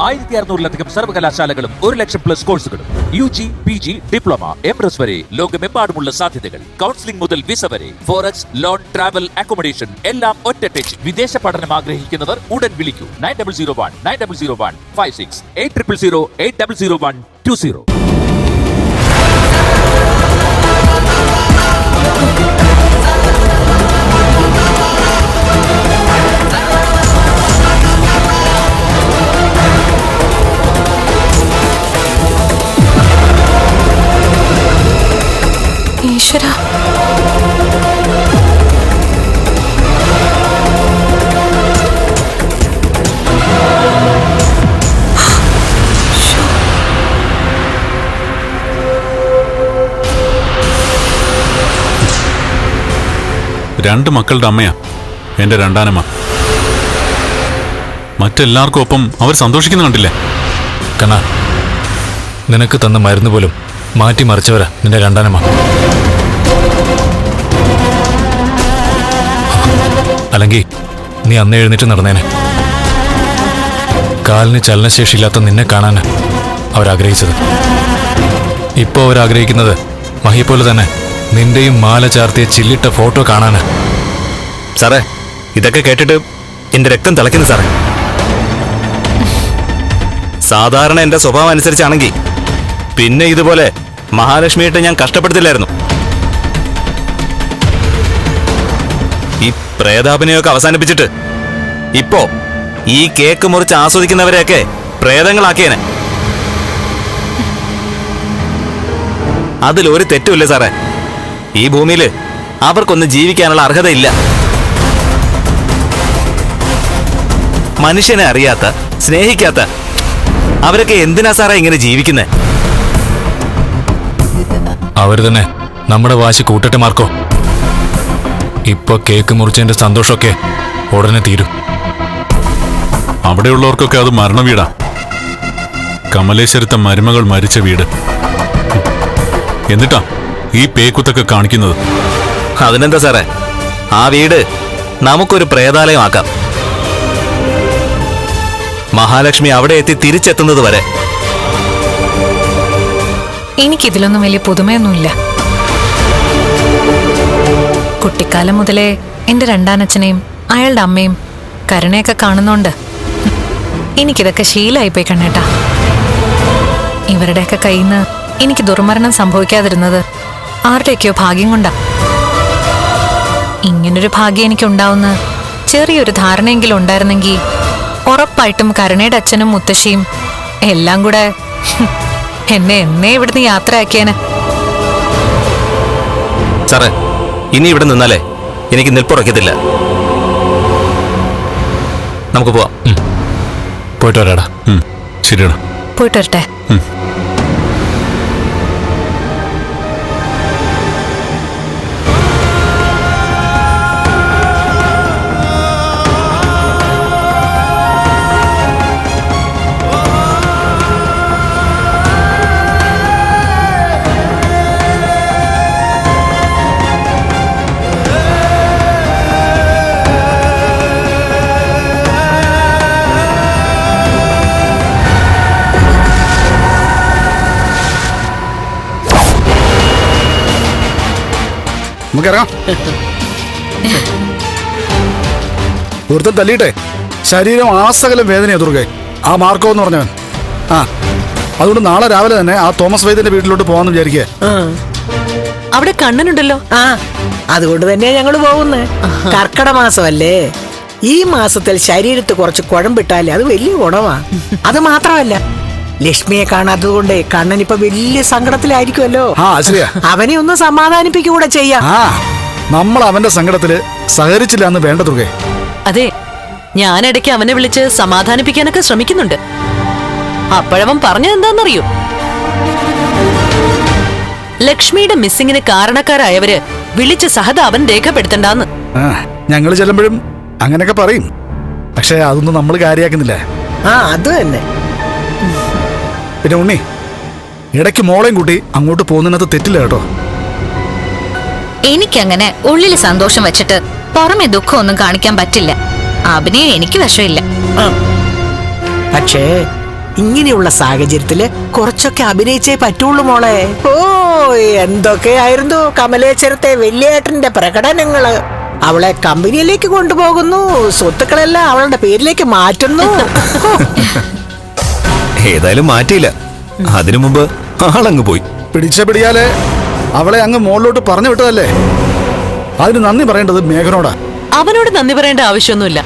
1600-ലധികം സർവകലാശാലകളും 1,00,000+ കോഴ്സുകളും UG, PG, diploma, MS വരെ ലോകമെമ്പാടുമുള്ള സാധ്യതകൾ. കൗൺസിലിംഗ് മുതൽ വിസ വരെ, ഫോറക്സ്, ലോൺ, ട്രാവൽ, അക്കോമഡേഷൻ എല്ലാം ഒറ്റ ടച്ച്. വിദേശ പഠനം ആഗ്രഹിക്കുന്നവർ ഉടൻ വിളിക്കൂ 9001 56 800120. ഈശ്വര, രണ്ട് മക്കളുടെ അമ്മയാ എന്റെ രണ്ടാനമ്മ. മറ്റെല്ലാവർക്കും ഒപ്പം അവർ സന്തോഷിക്കുന്ന കണ്ടില്ലേ? കണ്ണാ, നിനക്ക് തന്ന മരുന്ന് പോലും മാറ്റിമറിച്ചവരാ നിന്റെ രണ്ടാനമ്മ. അല്ലെങ്കിൽ നീ അന്ന് എഴുന്നേറ്റ് നടന്നേനെ. കാലിന് ചലനശേഷിയില്ലാത്ത നിന്നെ കാണാനാ അവരാഗ്രഹിച്ചത്. ഇപ്പോൾ അവരാഗ്രഹിക്കുന്നത് മഹിയെപ്പോലെ തന്നെ നിന്റെയും മാല ചാർത്തിയ ചില്ലിട്ട ഫോട്ടോ കാണാനാ. സാറേ, ഇതൊക്കെ കേട്ടിട്ട് എന്റെ രക്തം തിളയ്ക്കുന്നു സാറേ. സാധാരണ എന്റെ സ്വഭാവം അനുസരിച്ചാണെങ്കിൽ പിന്നെ ഇതുപോലെ മഹാലക്ഷ്മിയായിട്ട് ഞാൻ കഷ്ടപ്പെടുത്തില്ലായിരുന്നു. ഈ പ്രേതാഭിനയൊക്കെ അവസാനിപ്പിച്ചിട്ട് ഇപ്പോ ഈ കേക്ക് മുറിച്ച് ആസ്വദിക്കുന്നവരെയൊക്കെ പ്രേതങ്ങളാക്കിയേനെ. അതിലൊരു തെറ്റുമില്ല സാറേ. ഈ ഭൂമിയിൽ അവർക്കൊന്നും ജീവിക്കാനുള്ള അർഹതയില്ല. മനുഷ്യനെ അറിയാത്ത, സ്നേഹിക്കാത്ത അവരൊക്കെ എന്തിനാ സാറേ ഇങ്ങനെ ജീവിക്കുന്നേ? അവര് തന്നെ നമ്മുടെ വാശി കൂട്ടട്ടെ മാർക്കോ. ഇപ്പൊ കേക്ക് മുറിച്ചതിന്റെ സന്തോഷമൊക്കെ ഉടനെ തീരും. അവിടെയുള്ളവർക്കൊക്കെ അത് മരണവീടാ. കമലേശ്വരത്തെ മരുമകൾ മരിച്ച വീട്. എന്നിട്ടാ ഈ പേക്കുത്തൊക്കെ കാണിക്കുന്നത്. അതിനെന്താ സാറേ, ആ വീട് നമുക്കൊരു പ്രേതാലയമാക്കാം. മഹാലക്ഷ്മി അവിടെ എത്തി തിരിച്ചെത്തുന്നത് വരെ. എനിക്കിതിലൊന്നും വലിയ പുതുമയൊന്നുമില്ല. കുട്ടിക്കാലം മുതലേ എന്റെ രണ്ടാനച്ഛനെയും അയാളുടെ അമ്മയും കരുണയൊക്കെ കാണുന്നോണ്ട് എനിക്കിതൊക്കെ ശീലമായിപ്പോയി കണ്ണേട്ടാ. ഇവരുടെയൊക്കെ കയ്യിൽ നിന്ന് എനിക്ക് ദുർമരണം സംഭവിക്കാതിരുന്നത് ആരുടെയൊക്കെയോ ഭാഗ്യം കൊണ്ടാ. ഇങ്ങനൊരു ഭാഗ്യം എനിക്കുണ്ടാവുന്ന ചെറിയൊരു ധാരണയെങ്കിലും ഉണ്ടായിരുന്നെങ്കിൽ ഉറപ്പായിട്ടും കരുണയുടെ അച്ഛനും മുത്തശ്ശിയും എല്ലാം കൂടെ എന്നെ ഇവിടുന്ന് യാത്രയാക്കിയേനെ. സാറേ, ഇനി ഇവിടെ നിന്നാലേ എനിക്ക് നിൽപ്പുറക്കത്തില്ല. നമുക്ക് പോവാം. പോയിട്ട് വരാടാ. ശരിയാടാ, പോയിട്ട് വരട്ടെ. നമുക്കിറങ്ങാം. ഒരുത്തൻ തല്ലിയിട്ടെ ശരീരം ആസകലം വേദനയാ ദുർഗെ, ആ മാർക്കോ എന്ന് പറഞ്ഞവൻ. അതുകൊണ്ട് നാളെ രാവിലെ തന്നെ ആ തോമസ് വൈദ്യന്റെ വീട്ടിലോട്ട് പോകാന്ന് വിചാരിക്കുക. അവിടെ കണ്ണനുണ്ടല്ലോ. അതുകൊണ്ട് തന്നെയാ ഞങ്ങള് പോകുന്നത്. കർക്കിടക മാസമല്ലേ, ഈ മാസത്തിൽ ശരീരത്ത് കുറച്ച് കുഴമ്പിട്ടാലേ അത് വലിയ ഗുണമാ. അത് മാത്രമല്ല, ലക്ഷ്മിയെ കാണാത്തതുകൊണ്ട് കണ്ണൻ ഇപ്പൊ വലിയ സങ്കടത്തിലായിരിക്കുമല്ലോ. അവനെ ഒന്ന് സമാധാനിപ്പിക്കൂടെ ചെയ്യാം. നമ്മൾ അവന്റെ സങ്കടത്തില് സഹകരിച്ചില്ല എന്ന് വേണ്ട ദുർഗെ. അതെ, ഞാനിടയ്ക്ക് അവനെ വിളിച്ച് സമാധാനിപ്പിക്കാനൊക്കെ ശ്രമിക്കുന്നുണ്ട്. അപ്പോഴവൻ പറഞ്ഞതെന്താന്നറിയോ? ലക്ഷ്മിയുടെ മിസ്സിങ്ങിന് കാരണക്കാരായവര് വിളിച്ച് സഹതാപം രേഖപ്പെടുത്തണ്ടെന്ന്. ഞങ്ങൾ ചെല്ലുമ്പോഴും അങ്ങനെയൊക്കെ പറയും. പക്ഷെ അതൊന്നും നമ്മൾ കാര്യാക്കുന്നില്ല. അത് തന്നെ. പിന്നെ ഉണ്ണി, ഇടയ്ക്ക് മോളെയും കൂട്ടി അങ്ങോട്ട് പോകുന്നതിനകത്ത് തെറ്റില്ല കേട്ടോ. എനിക്കങ്ങനെ ഉള്ളിൽ സന്തോഷം വെച്ചിട്ട് പുറമെ ദുഃഖമൊന്നും കാണിക്കാൻ പറ്റില്ല. അഭിനയം എനിക്ക് വശമില്ല. പക്ഷേ ഇങ്ങനെയുള്ള സാഹചര്യത്തില് കുറച്ചൊക്കെ അഭിനയിച്ചേ പറ്റുള്ളൂ മോളെ. ഓ എന്തൊക്കെയായിരുന്നു കമലേശ്വരത്തെ വലിയേട്ടന്റെ പ്രകടനങ്ങള്. അവളെ കമ്പനിയിലേക്ക് കൊണ്ടുപോകുന്നു, സ്വത്തുക്കളെല്ലാം അവളുടെ പേരിലേക്ക് മാറ്റുന്നു. ഏതായാലും മാറ്റിയില്ല. അതിനു മുമ്പ് ആളങ്ങ് പോയി. പിടിച്ച പിടിയാലെ അവളെ അങ്ങ് മുകളിലോട്ട് പറഞ്ഞു വിട്ടതല്ലേ. അതിന് നന്ദി പറയേണ്ടത് മേഘനോടാ. അവനോട് നന്ദി പറയേണ്ട ആവശ്യമൊന്നുമില്ല.